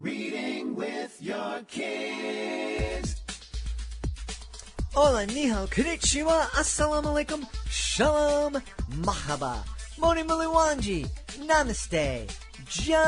Reading with your kids. Hola, ni hao, konnichiwa, assalamu alaikum, shalom, mahaba, moni muluwanji, namaste, jumbo,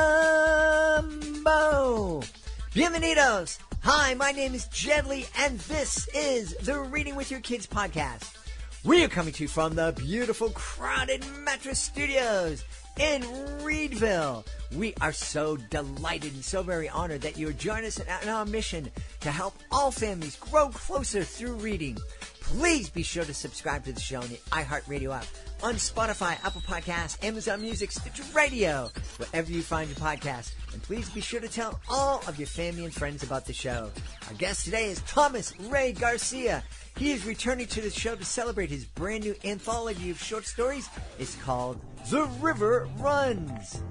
bienvenidos. Hi, my name is Jedley, and this is the Reading with Your Kids podcast. We are coming to you from the beautiful, crowded Mattress Studios in Reedville. We are so delighted and so very honored that you join us in our mission to help all families grow closer through reading. Please be sure to subscribe to the show on the iHeartRadio app, on Spotify, Apple Podcasts, Amazon Music, Stitcher Radio, wherever you find your podcast. And please be sure to tell all of your family and friends about the show. Our guest today is Thomas Ray Garcia. He is returning to the show to celebrate his brand new anthology of short stories. It's called The River Runs.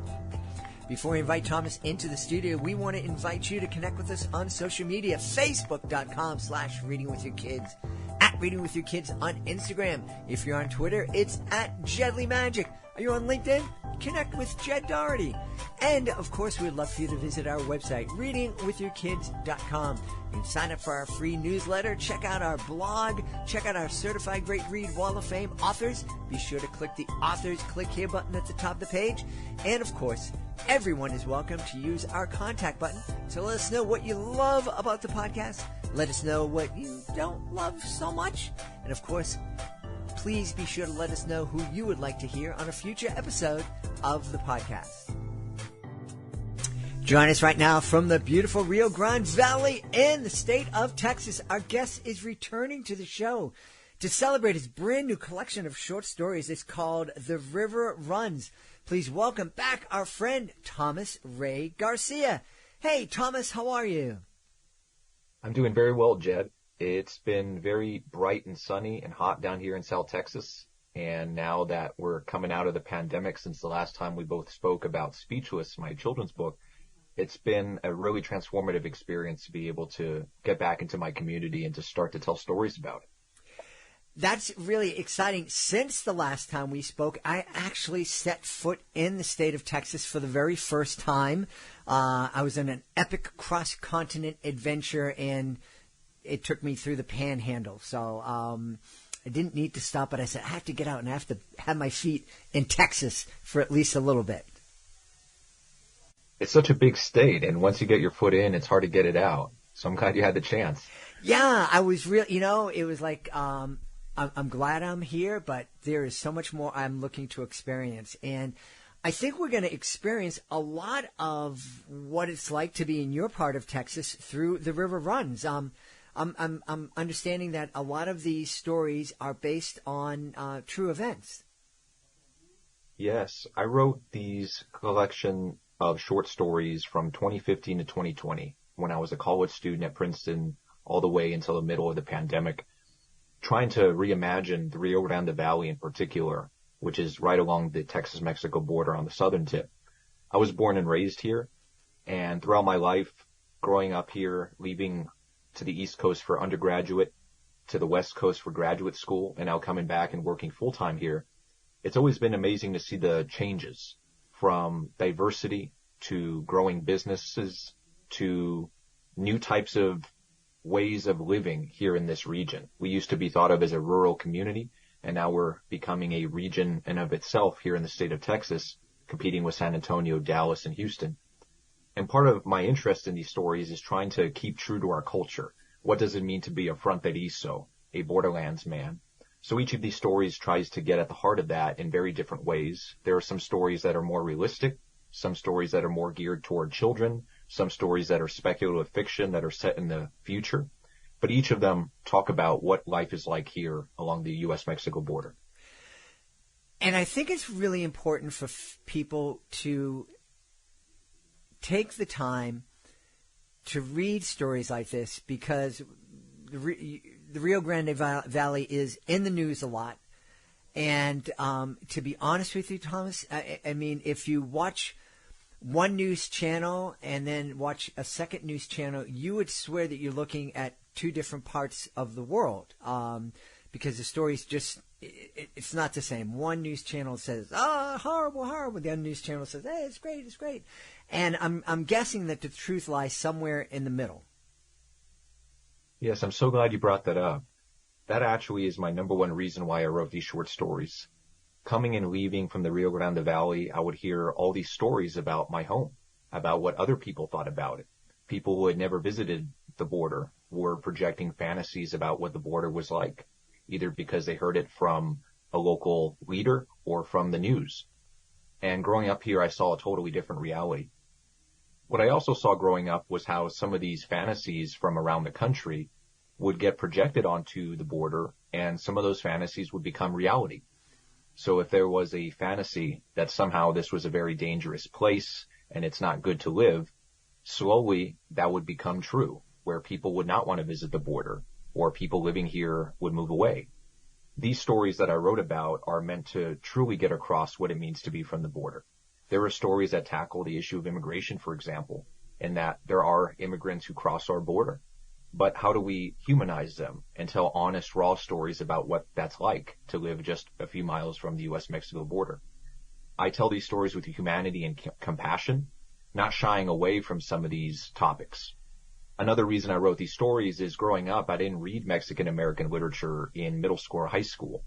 Before we invite Thomas into the studio, we want to invite you to connect with us on social media. Facebook.com/readingwithyourkids. At Reading With Your Kids on Instagram. If you're on Twitter, it's at JedleyMagic. Are you on LinkedIn? Connect with Jed Doherty. And, of course, we'd love for you to visit our website, readingwithyourkids.com. You can sign up for our free newsletter, check out our blog, check out our Certified Great Read Wall of Fame authors. Be sure to click the Authors Click Here button at the top of the page. And, of course, everyone is welcome to use our contact button. So let us know what you love about the podcast. Let us know what you don't love so much. And, of course, please be sure to let us know who you would like to hear on a future episode of the podcast. Join us right now from the beautiful Rio Grande Valley in the state of Texas. Our guest is returning to the show to celebrate his brand new collection of short stories. It's called The River Runs. Please welcome back our friend Thomas Ray Garcia. Hey, Thomas, how are you? I'm doing very well, Jed. It's been very bright and sunny and hot down here in South Texas. And now that we're coming out of the pandemic since the last time we both spoke about Speechless, my children's book, it's been a really transformative experience to be able to get back into my community and to start to tell stories about it. That's really exciting. Since the last time we spoke, I actually set foot in the state of Texas for the very first time. I was in an epic cross-continent adventure, and it took me through the Panhandle. So I didn't need to stop, but I said, I have to get out and I have to have my feet in Texas for at least a little bit. It's such a big state, and once you get your foot in, it's hard to get it out. So I'm glad you had the chance. Yeah, I was really, it was like, I'm glad I'm here, but there is so much more I'm looking to experience. And I think we're going to experience a lot of what it's like to be in your part of Texas through The River Runs. I'm understanding that a lot of these stories are based on true events. Yes, I wrote these collection of short stories from 2015 to 2020 when I was a college student at Princeton all the way until the middle of the pandemic, trying to reimagine the Rio Grande Valley in particular, which is right along the Texas-Mexico border on the southern tip. I was born and raised here, and throughout my life, growing up here, leaving to the East Coast for undergraduate, to the West Coast for graduate school, and now coming back and working full-time here, it's always been amazing to see the changes from diversity to growing businesses to new types of ways of living here in this region. We used to be thought of as a rural community, and now we're becoming a region in of itself here in the state of Texas, competing with San Antonio, Dallas, and Houston. And part of my interest in these stories is trying to keep true to our culture. What does it mean to be a fronterizo, a borderlands man? So each of these stories tries to get at the heart of that in very different ways. There are some stories that are more realistic, some stories that are more geared toward children, some stories that are speculative fiction that are set in the future. But each of them talk about what life is like here along the U.S.-Mexico border. And I think it's really important for people to take the time to read stories like this because the Rio Grande Valley is in the news a lot. And to be honest with you, Thomas, I mean, if you watch one news channel and then watch a second news channel, you would swear that you're looking at two different parts of the world because the stories just it's not the same. One news channel says, horrible, horrible. The other news channel says, hey, it's great, it's great. And I'm guessing that the truth lies somewhere in the middle. Yes, I'm so glad you brought that up. That actually is my number one reason why I wrote these short stories. Coming and leaving from the Rio Grande Valley, I would hear all these stories about my home, about what other people thought about it. People who had never visited the border were projecting fantasies about what the border was like, either because they heard it from a local leader or from the news. And growing up here, I saw a totally different reality. What I also saw growing up was how some of these fantasies from around the country would get projected onto the border, and some of those fantasies would become reality. So if there was a fantasy that somehow this was a very dangerous place and it's not good to live, slowly that would become true, where people would not want to visit the border, or people living here would move away. These stories that I wrote about are meant to truly get across what it means to be from the border. There are stories that tackle the issue of immigration, for example, in that there are immigrants who cross our border. But how do we humanize them and tell honest, raw stories about what that's like to live just a few miles from the U.S.-Mexico border? I tell these stories with humanity and compassion, not shying away from some of these topics. Another reason I wrote these stories is growing up, I didn't read Mexican-American literature in middle school or high school.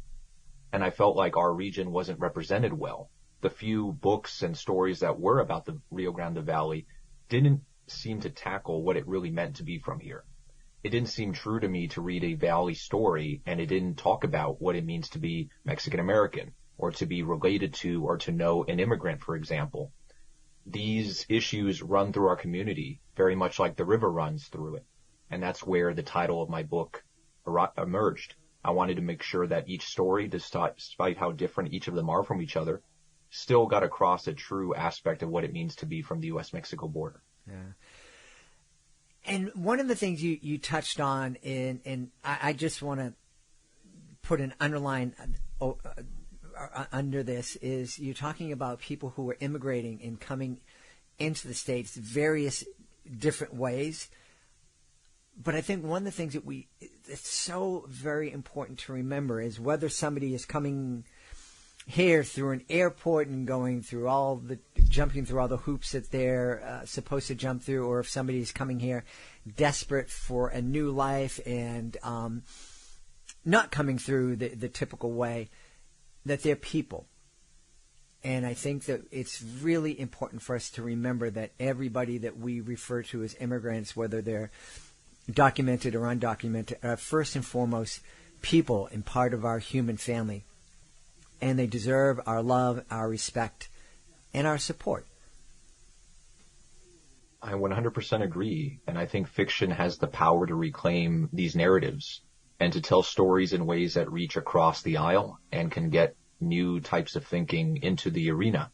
And I felt like our region wasn't represented well. The few books and stories that were about the Rio Grande Valley didn't seem to tackle what it really meant to be from here. It didn't seem true to me to read a Valley story, and it didn't talk about what it means to be Mexican American, or to be related to or to know an immigrant, for example. These issues run through our community, very much like the river runs through it. And that's where the title of my book emerged. I wanted to make sure that each story, despite how different each of them are from each other, still got across a true aspect of what it means to be from the U.S.-Mexico border. Yeah. And one of the things you touched on, and I just want to put an underline under this, is you're talking about people who are immigrating and coming into the States various different ways. But I think one of the things that it's so very important to remember is whether somebody is coming here through an airport and jumping through all the hoops that they're supposed to jump through, or if somebody's coming here desperate for a new life and not coming through the typical way, that they're people. And I think that it's really important for us to remember that everybody that we refer to as immigrants, whether they're documented or undocumented, are first and foremost people and part of our human family. And they deserve our love, our respect, and our support. I 100% agree, and I think fiction has the power to reclaim these narratives and to tell stories in ways that reach across the aisle and can get new types of thinking into the arena.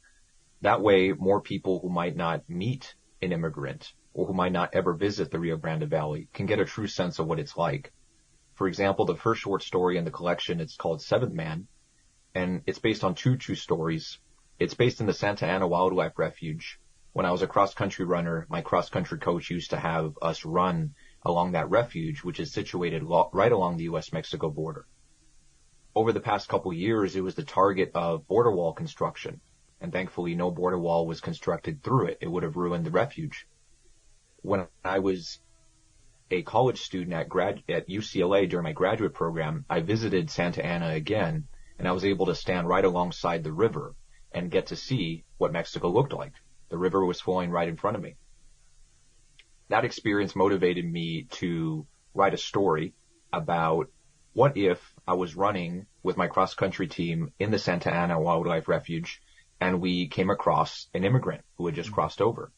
That way, more people who might not meet an immigrant or who might not ever visit the Rio Grande Valley can get a true sense of what it's like. For example, the first short story in the collection, it's called Seventh Man, and it's based on two true stories. It's based in the Santa Ana Wildlife Refuge. When I was a cross-country runner, my cross-country coach used to have us run along that refuge, which is situated right along the U.S.-Mexico border. Over the past couple years, it was the target of border wall construction, and thankfully no border wall was constructed through it. It would have ruined the refuge. When I was a college student at UCLA during my graduate program, I visited Santa Ana again, and I was able to stand right alongside the river and get to see what Mexico looked like. The river was flowing right in front of me. That experience motivated me to write a story about what if I was running with my cross-country team in the Santa Ana Wildlife Refuge and we came across an immigrant who had just crossed over.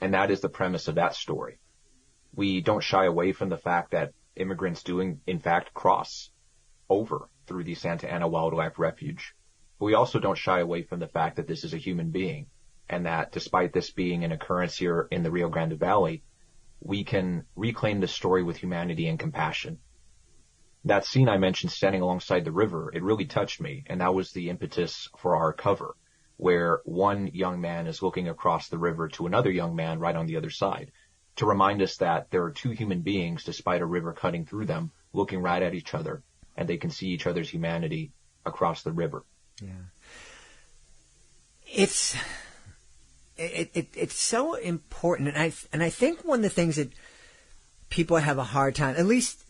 And that is the premise of that story. We don't shy away from the fact that immigrants do in fact cross over through the Santa Ana Wildlife Refuge. But we also don't shy away from the fact that this is a human being, and that despite this being an occurrence here in the Rio Grande Valley, we can reclaim the story with humanity and compassion. That scene I mentioned standing alongside the river, it really touched me, and that was the impetus for our cover, where one young man is looking across the river to another young man right on the other side, to remind us that there are two human beings, despite a river cutting through them, looking right at each other, and they can see each other's humanity across the river. Yeah. It's it's so important, and I think one of the things that people have a hard time, at least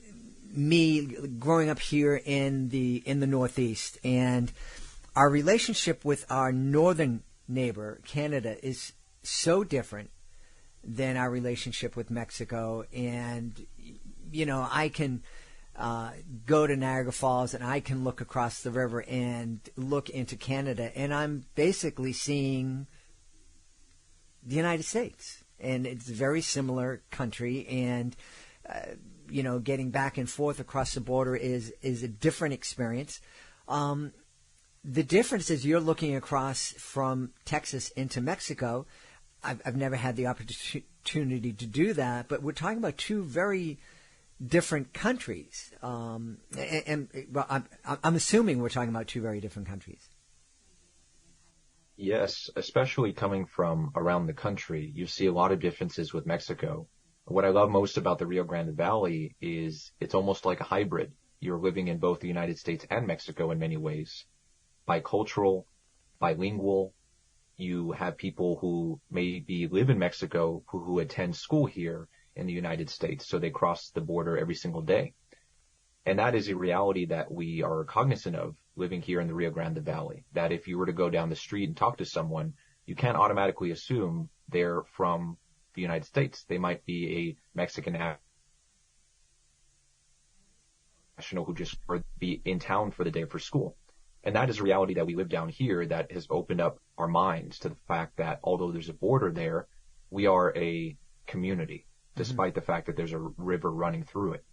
me, growing up here in the Northeast, and our relationship with our northern neighbor, Canada, is so different than our relationship with Mexico. And I can go to Niagara Falls and I can look across the river and look into Canada, and I'm basically seeing the United States, and it's a very similar country, and getting back and forth across the border is a different experience. The difference is you're looking across from Texas into Mexico. I've never had the opportunity to do that, but we're talking about two very different countries. Well, I'm assuming we're talking about two very different countries. Yes, especially coming from around the country, you see a lot of differences with Mexico. What I love most about the Rio Grande Valley is it's almost like a hybrid. You're living in both the United States and Mexico in many ways. Bicultural, bilingual. You have people who maybe live in Mexico who attend school here in the United States, so they cross the border every single day. And that is a reality that we are cognizant of living here in the Rio Grande Valley, that if you were to go down the street and talk to someone, you can't automatically assume they're from the United States. They might be a Mexican national who just or be in town for the day for school. And that is a reality that we live down here that has opened up our minds to the fact that although there's a border there, we are a community, despite the fact that there's a river running through it.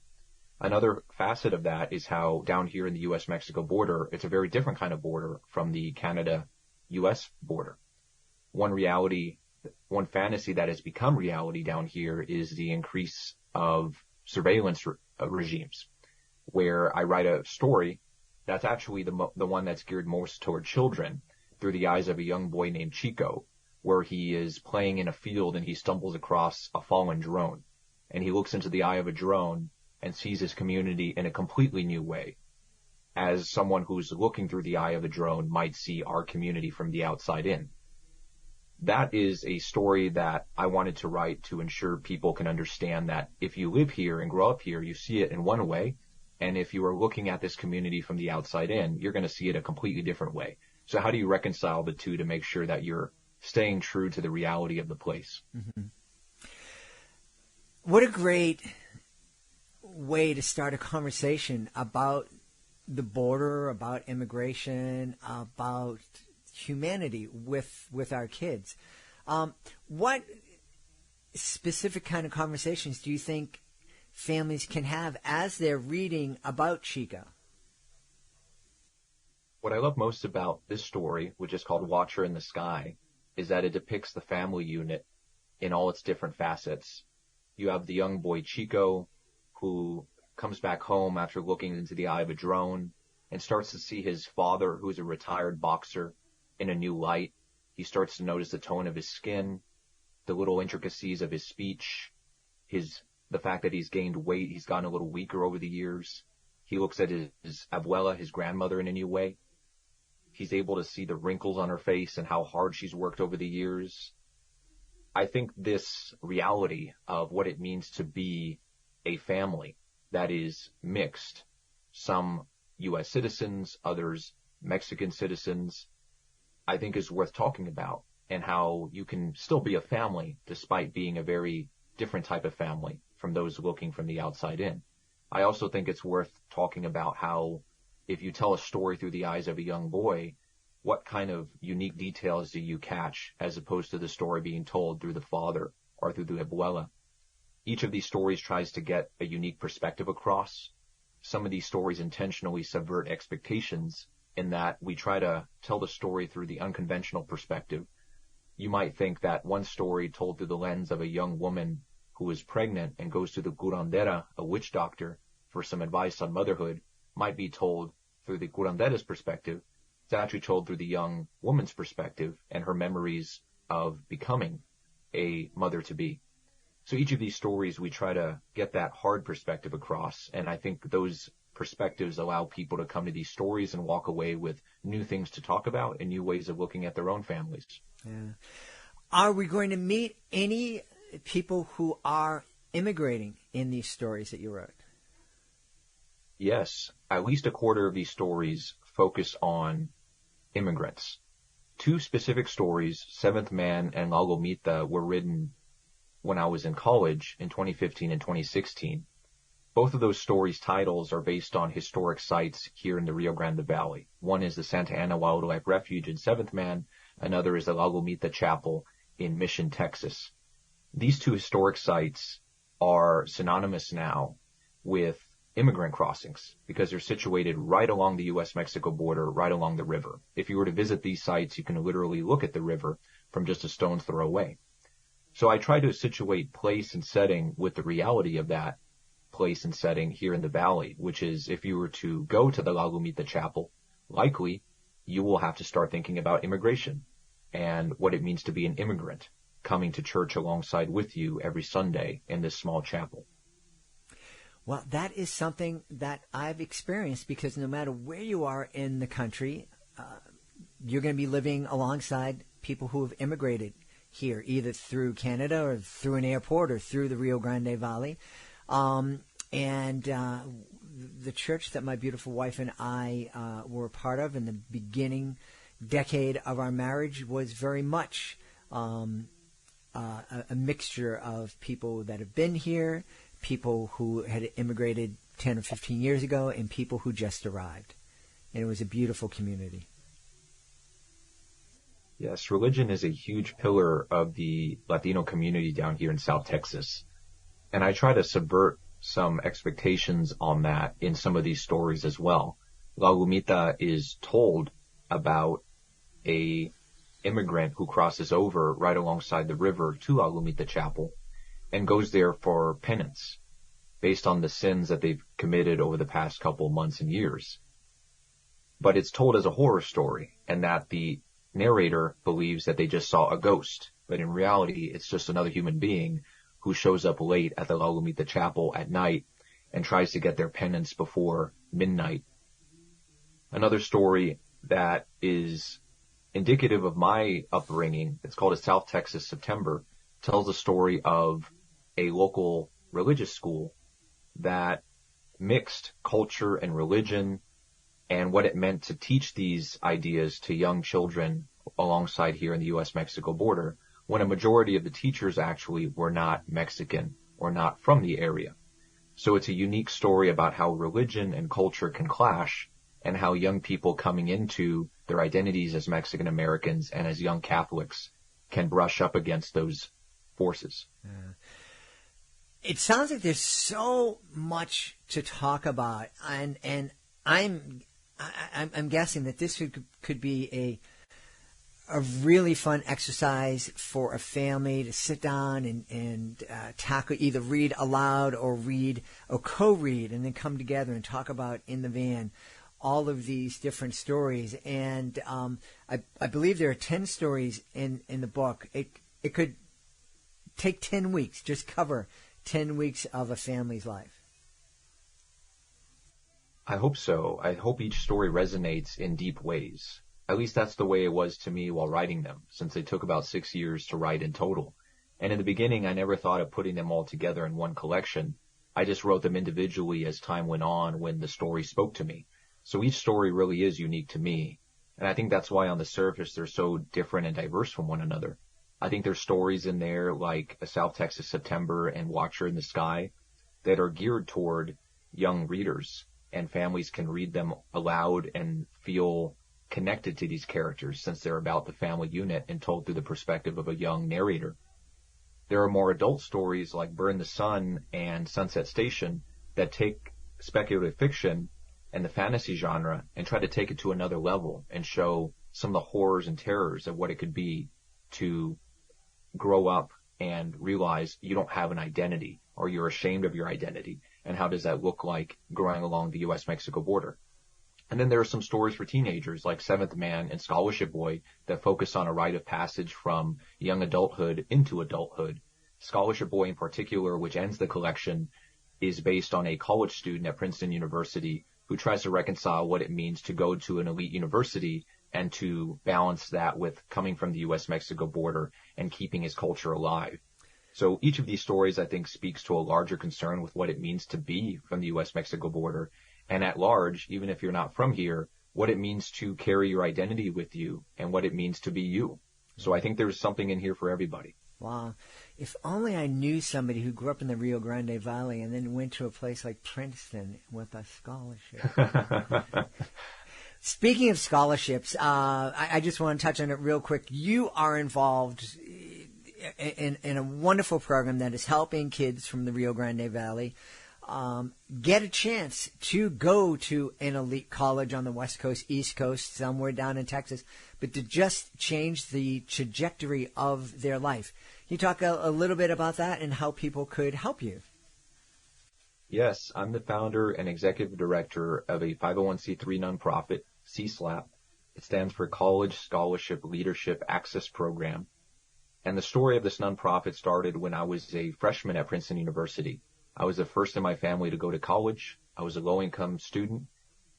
Another facet of that is how down here in the U.S.-Mexico border, it's a very different kind of border from the Canada-U.S. border. One fantasy that has become reality down here is the increase of surveillance regimes, where I write a story that's actually the one that's geared most toward children through the eyes of a young boy named Chico, where he is playing in a field and he stumbles across a fallen drone. And he looks into the eye of a drone and sees his community in a completely new way, as someone who's looking through the eye of a drone might see our community from the outside in. That is a story that I wanted to write to ensure people can understand that if you live here and grow up here, you see it in one way. And if you are looking at this community from the outside in, you're going to see it a completely different way. So how do you reconcile the two to make sure that you're staying true to the reality of the place? Mm-hmm. What a great way to start a conversation about the border, about immigration, about humanity with our kids. What specific kind of conversations do you think families can have as they're reading about Chico? What I love most about this story, which is called Watcher in the Sky, is that it depicts the family unit in all its different facets. You have the young boy Chico, who comes back home after looking into the eye of a drone and starts to see his father, who's a retired boxer, in a new light. He starts to notice the tone of his skin, the little intricacies of his speech, the fact that he's gained weight, he's gotten a little weaker over the years. He looks at his abuela, his grandmother, in a new way. He's able to see the wrinkles on her face and how hard she's worked over the years. I think this reality of what it means to be a family that is mixed, some U.S. citizens, others Mexican citizens, I think is worth talking about, and how you can still be a family despite being a very different type of family from those looking from the outside in. I also think it's worth talking about how if you tell a story through the eyes of a young boy, what kind of unique details do you catch as opposed to the story being told through the father or through the abuela? Each of these stories tries to get a unique perspective across. Some of these stories intentionally subvert expectations in that we try to tell the story through the unconventional perspective. You might think that one story told through the lens of a young woman who is pregnant and goes to the curandera, a witch doctor, for some advice on motherhood, might be told through the curandera's perspective. It's actually told through the young woman's perspective and her memories of becoming a mother-to-be. So each of these stories, we try to get that hard perspective across, and I think those perspectives allow people to come to these stories and walk away with new things to talk about and new ways of looking at their own families. Yeah. Are we going to meet any people who are immigrating in these stories that you wrote? Yes, at least a quarter of these stories focus on immigrants. Two specific stories, Seventh Man and Lagomita, were written when I was in college in 2015 and 2016. Both of those stories' titles are based on historic sites here in the Rio Grande Valley. One is the Santa Ana Wildlife Refuge in Seventh Man. Another is the Lagomita Chapel in Mission, Texas. These two historic sites are synonymous now with immigrant crossings because they're situated right along the U.S.-Mexico border, right along the river. If you were to visit these sites, you can literally look at the river from just a stone's throw away. So I try to situate place and setting with the reality of that place and setting here in the valley, which is if you were to go to the Lagomita Chapel, likely you will have to start thinking about immigration and what it means to be an immigrant coming to church alongside with you every Sunday in this small chapel. Well, that is something that I've experienced because no matter where you are in the country, you're going to be living alongside people who have immigrated here, either through Canada or through an airport or through the Rio Grande Valley. The church that my beautiful wife and I were a part of in the beginning decade of our marriage was very much a mixture of people that have been here, people who had immigrated 10 or 15 years ago, and people who just arrived. And it was a beautiful community. Yes, religion is a huge pillar of the Latino community down here in South Texas. And I try to subvert some expectations on that in some of these stories as well. Lagomita is told about a immigrant who crosses over right alongside the river to Lagomita Chapel and goes there for penance based on the sins that they've committed over the past couple of months and years. But it's told as a horror story, and that the narrator believes that they just saw a ghost, but in reality it's just another human being who shows up late at the Lagomita Chapel at night and tries to get their penance before midnight. Another story that is indicative of my upbringing, it's called A South Texas September, tells the story of a local religious school that mixed culture and religion and what it meant to teach these ideas to young children alongside here in the U.S.-Mexico border, when a majority of the teachers actually were not Mexican or not from the area. So it's a unique story about how religion and culture can clash and how young people coming into their identities as Mexican Americans and as young Catholics can brush up against those forces. It sounds like there's so much to talk about, and I'm guessing that this could be a really fun exercise for a family to sit down and tackle, either read aloud or read or co-read, and then come together and talk about in the van all of these different stories. And I believe there are 10 stories in the book. It could take 10 weeks, just cover 10 weeks of a family's life. I hope so. I hope each story resonates in deep ways. At least that's the way it was to me while writing them, since they took about 6 years to write in total. And in the beginning, I never thought of putting them all together in one collection. I just wrote them individually as time went on when the story spoke to me. So each story really is unique to me. And I think that's why on the surface they're so different and diverse from one another. I think there's stories in there like A South Texas September and Watcher in the Sky that are geared toward young readers, and families can read them aloud and feel connected to these characters since they're about the family unit and told through the perspective of a young narrator. There are more adult stories like Burn the Sun and Sunset Station that take speculative fiction and the fantasy genre and try to take it to another level and show some of the horrors and terrors of what it could be to grow up and realize you don't have an identity or you're ashamed of your identity. And how does that look like growing along the U.S.-Mexico border? And then there are some stories for teenagers like Seventh Man and Scholarship Boy that focus on a rite of passage from young adulthood into adulthood. Scholarship Boy in particular, which ends the collection, is based on a college student at Princeton University who tries to reconcile what it means to go to an elite university and to balance that with coming from the U.S.-Mexico border and keeping his culture alive. So each of these stories, I think, speaks to a larger concern with what it means to be from the U.S.-Mexico border, and at large, even if you're not from here, what it means to carry your identity with you and what it means to be you. So I think there's something in here for everybody. Wow. If only I knew somebody who grew up in the Rio Grande Valley and then went to a place like Princeton with a scholarship. Speaking of scholarships, I just want to touch on it real quick. You are involved in a wonderful program that is helping kids from the Rio Grande Valley get a chance to go to an elite college on the West Coast, East Coast, somewhere down in Texas, but to just change the trajectory of their life. Can you talk a little bit about that and how people could help you? Yes, I'm the founder and executive director of a 501c3 nonprofit, CSLAP. It stands for College Scholarship Leadership Access Program. And the story of this nonprofit started when I was a freshman at Princeton University. I was the first in my family to go to college. I was a low-income student,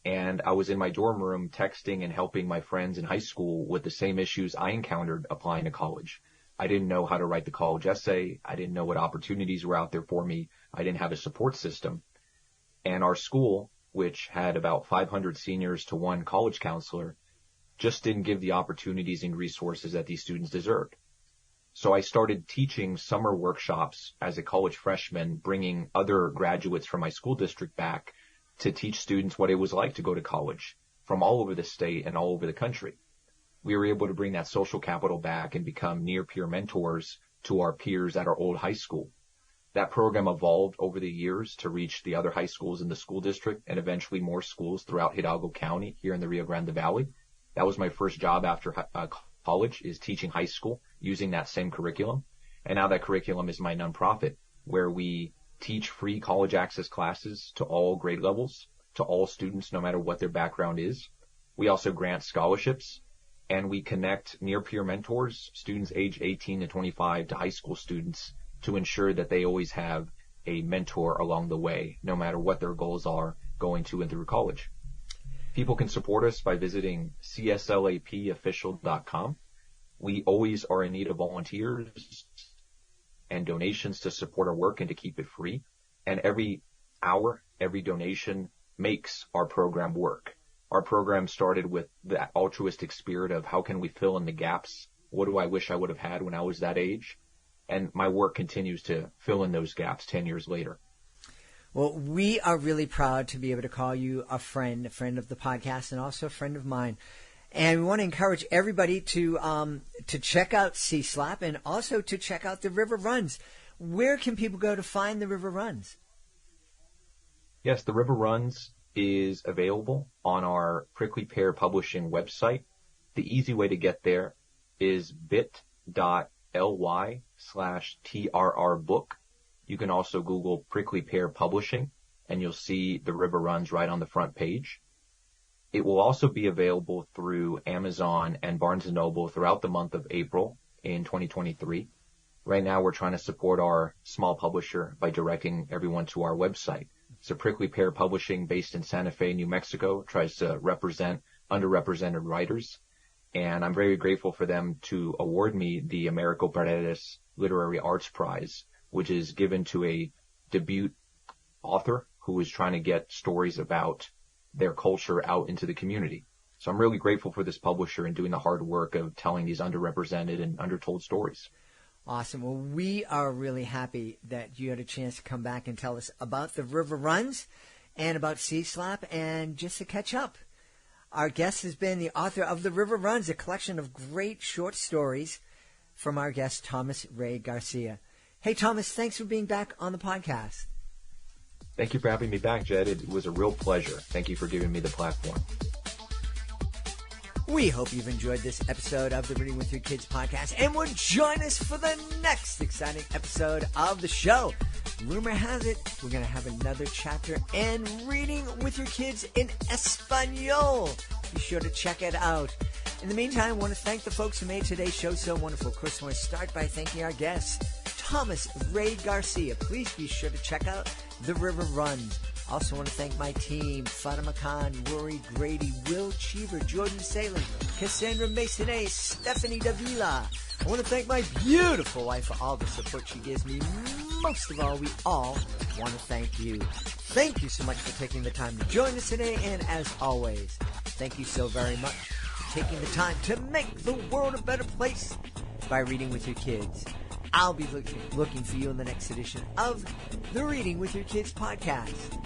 and I was in my dorm room texting and helping my friends in high school with the same issues I encountered applying to college. I didn't know how to write the college essay. I didn't know what opportunities were out there for me. I didn't have a support system. And our school, which had about 500 seniors to one college counselor, just didn't give the opportunities and resources that these students deserved. So I started teaching summer workshops as a college freshman, bringing other graduates from my school district back to teach students what it was like to go to college from all over the state and all over the country. We were able to bring that social capital back and become near-peer mentors to our peers at our old high school. That program evolved over the years to reach the other high schools in the school district and eventually more schools throughout Hidalgo County here in the Rio Grande Valley. That was my first job after college, is teaching high school using that same curriculum. And now that curriculum is my nonprofit, where we teach free college access classes to all grade levels, to all students, no matter what their background is. We also grant scholarships, and we connect near-peer mentors, students age 18 to 25, to high school students to ensure that they always have a mentor along the way, no matter what their goals are going to and through college. People can support us by visiting cslapofficial.com. We always are in need of volunteers and donations to support our work and to keep it free. And every hour, every donation makes our program work. Our program started with that altruistic spirit of how can we fill in the gaps? What do I wish I would have had when I was that age? And my work continues to fill in those gaps 10 years later. Well, we are really proud to be able to call you a friend of the podcast, and also a friend of mine. And we want to encourage everybody to check out CSLAP and also to check out the River Runs. Where can people go to find the River Runs? Yes, the River Runs is available on our Prickly Pear Publishing website. The easy way to get there is bit.ly/TRRbook. You can also Google Prickly Pear Publishing, and you'll see the River Runs right on the front page. It will also be available through Amazon and Barnes & Noble throughout the month of April in 2023. Right now, we're trying to support our small publisher by directing everyone to our website. So Prickly Pear Publishing, based in Santa Fe, New Mexico, tries to represent underrepresented writers. And I'm very grateful for them to award me the Americo Paredes Literary Arts Prize, which is given to a debut author who is trying to get stories about their culture out into the community. So I'm really grateful for this publisher and doing the hard work of telling these underrepresented and undertold stories. Awesome. Well, we are really happy that you had a chance to come back and tell us about the River Runs and about CSLAP, and just to catch up. Our guest has been the author of The River Runs, a collection of great short stories from our guest, Thomas Ray Garcia. Hey, Thomas, thanks for being back on the podcast. Thank you for having me back, Jed. It was a real pleasure. Thank you for giving me the platform. We hope you've enjoyed this episode of the Reading with Your Kids podcast and will join us for the next exciting episode of the show. Rumor has it, we're going to have another chapter and Reading with Your Kids in Espanol. Be sure to check it out. In the meantime, I want to thank the folks who made today's show so wonderful. Of course, I want to start by thanking our guest, Thomas Ray Garcia. Please be sure to check out The River Runs Also want to thank my team, Fatima Khan, Rory Grady, Will Cheever, Jordan Salem, Cassandra Masonet, Stephanie Davila. I want to thank my beautiful wife for all the support she gives me. Most of all, we all want to thank you. Thank you so much for taking the time to join us today, and as always, thank you so very much for taking the time to make the world a better place by reading with your kids. I'll be looking for you in the next edition of the Reading with Your Kids podcast.